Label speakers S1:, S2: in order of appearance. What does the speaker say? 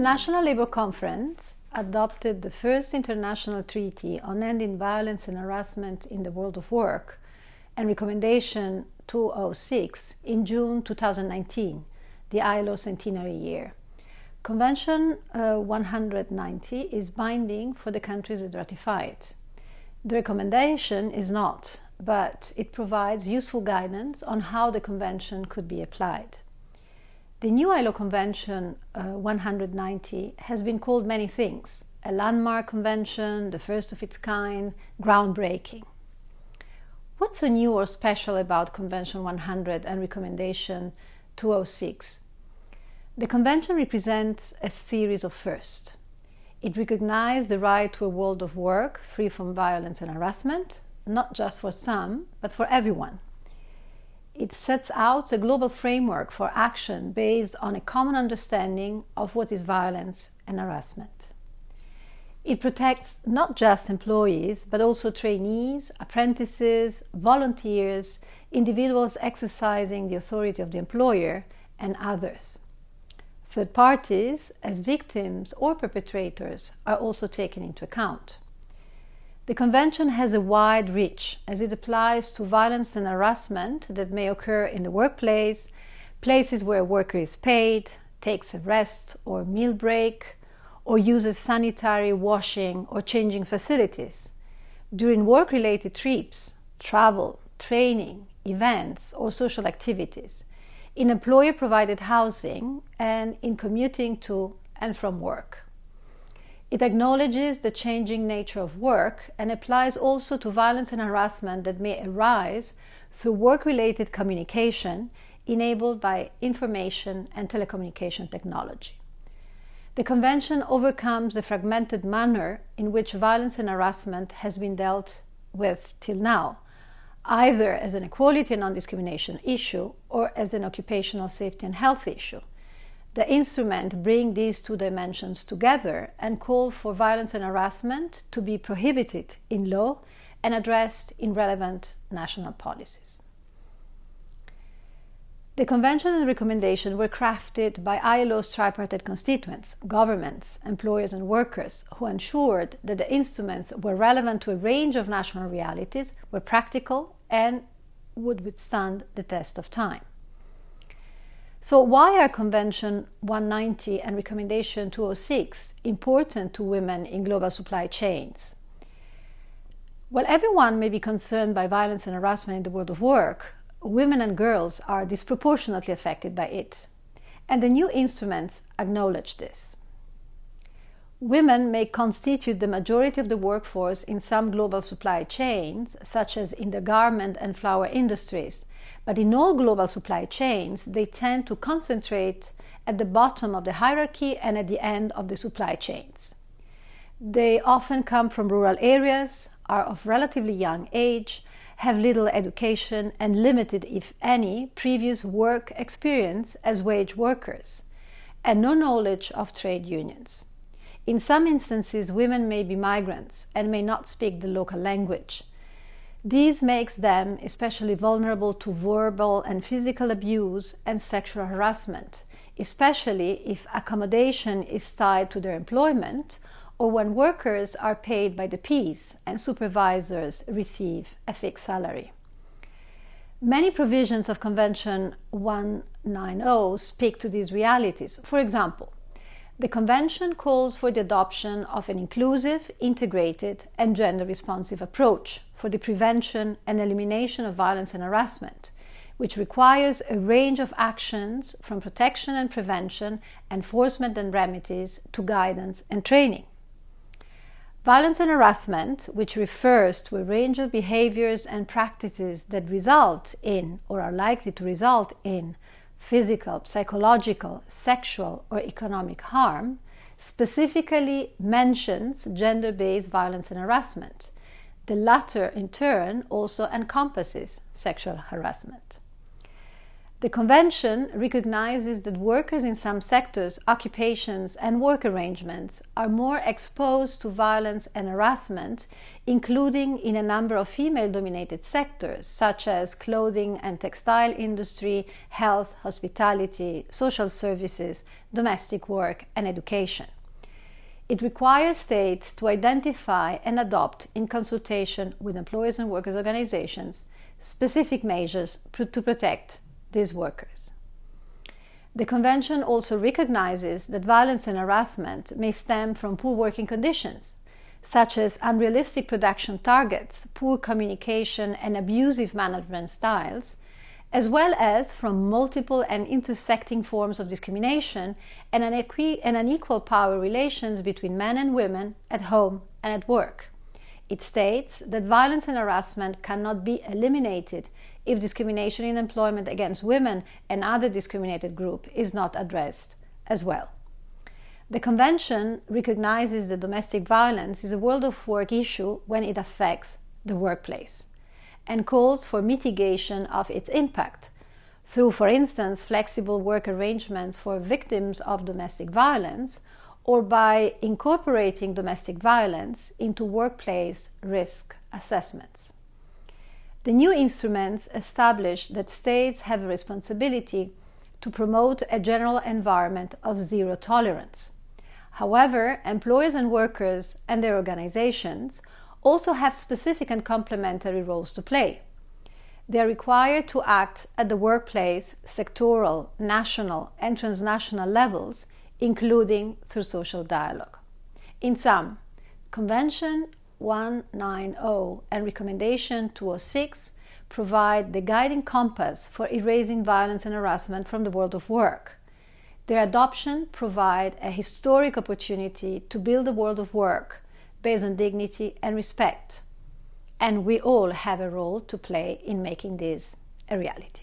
S1: International Labour Conference adopted the first international treaty on ending violence and harassment in the world of work and Recommendation 206 in June 2019, the ILO centenary year. Convention 190 is binding for the countries that ratify it. The recommendation is not, but it provides useful guidance on how the convention could be applied. The new ILO Convention 190 has been called many things: a landmark convention, the first of its kind, groundbreaking. What's so new or special about Convention 100 and Recommendation 206? The convention represents a series of firsts. It recognized the right to a world of work free from violence and harassment, not just for some, but for everyone. It sets out a global framework for action based on a common understanding of what is violence and harassment. It protects not just employees, but also trainees, apprentices, volunteers, individuals exercising the authority of the employer, and others. Third parties, as victims or perpetrators, are also taken into account. The Convention has a wide reach as it applies to violence and harassment that may occur in the workplace, places where a worker is paid, takes a rest or meal break, or uses sanitary, washing, or changing facilities, during work-related trips, travel, training, events, or social activities, in employer-provided housing, and in commuting to and from work. It acknowledges the changing nature of work and applies also to violence and harassment that may arise through work-related communication enabled by information and telecommunication technology. The Convention overcomes the fragmented manner in which violence and harassment has been dealt with till now, either as an equality and non-discrimination issue or as an occupational safety and health issue. The instrument brings these two dimensions together and calls for violence and harassment to be prohibited in law and addressed in relevant national policies. The Convention and Recommendation were crafted by ILO's tripartite constituents, governments, employers and workers, who ensured that the instruments were relevant to a range of national realities, were practical, and would withstand the test of time. So why are Convention 190 and Recommendation 206 important to women in global supply chains? While everyone may be concerned by violence and harassment in the world of work, women and girls are disproportionately affected by it, and the new instruments acknowledge this. Women may constitute the majority of the workforce in some global supply chains, such as in the garment and flower industries, but in all global supply chains, they tend to concentrate at the bottom of the hierarchy and at the end of the supply chains. They often come from rural areas, are of relatively young age, have little education and limited, if any, previous work experience as wage workers, and no knowledge of trade unions. In some instances, women may be migrants and may not speak the local language. This makes them especially vulnerable to verbal and physical abuse and sexual harassment, especially if accommodation is tied to their employment or when workers are paid by the piece and supervisors receive a fixed salary. Many provisions of Convention 190 speak to these realities. For example, the Convention calls for the adoption of an inclusive, integrated, and gender-responsive approach for the prevention and elimination of violence and harassment, which requires a range of actions from protection and prevention, enforcement and remedies, to guidance and training. Violence and harassment, which refers to a range of behaviors and practices that result in or are likely to result in physical, psychological, sexual, or economic harm, specifically mentions gender-based violence and harassment. The latter, in turn, also encompasses sexual harassment. The Convention recognizes that workers in some sectors, occupations, and work arrangements are more exposed to violence and harassment, including in a number of female-dominated sectors, such as clothing and textile industry, health, hospitality, social services, domestic work, and education. It requires states to identify and adopt, in consultation with employers and workers' organizations, specific measures to protect these workers. The Convention also recognizes that violence and harassment may stem from poor working conditions, such as unrealistic production targets, poor communication, and abusive management styles, as well as from multiple and intersecting forms of discrimination and unequal power relations between men and women at home and at work. It states that violence and harassment cannot be eliminated if discrimination in employment against women and other discriminated groups is not addressed as well. The Convention recognizes that domestic violence is a world of work issue when it affects the workplace, and calls for mitigation of its impact through, for instance, flexible work arrangements for victims of domestic violence, or by incorporating domestic violence into workplace risk assessments. The new instruments establish that states have a responsibility to promote a general environment of zero tolerance. However, employers and workers and their organizations also have specific and complementary roles to play. They are required to act at the workplace, sectoral, national, and transnational levels, including through social dialogue. In sum, Convention 190 and Recommendation 206 provide the guiding compass for erasing violence and harassment from the world of work. Their adoption provides a historic opportunity to build a world of work based on dignity and respect, and we all have a role to play in making this a reality.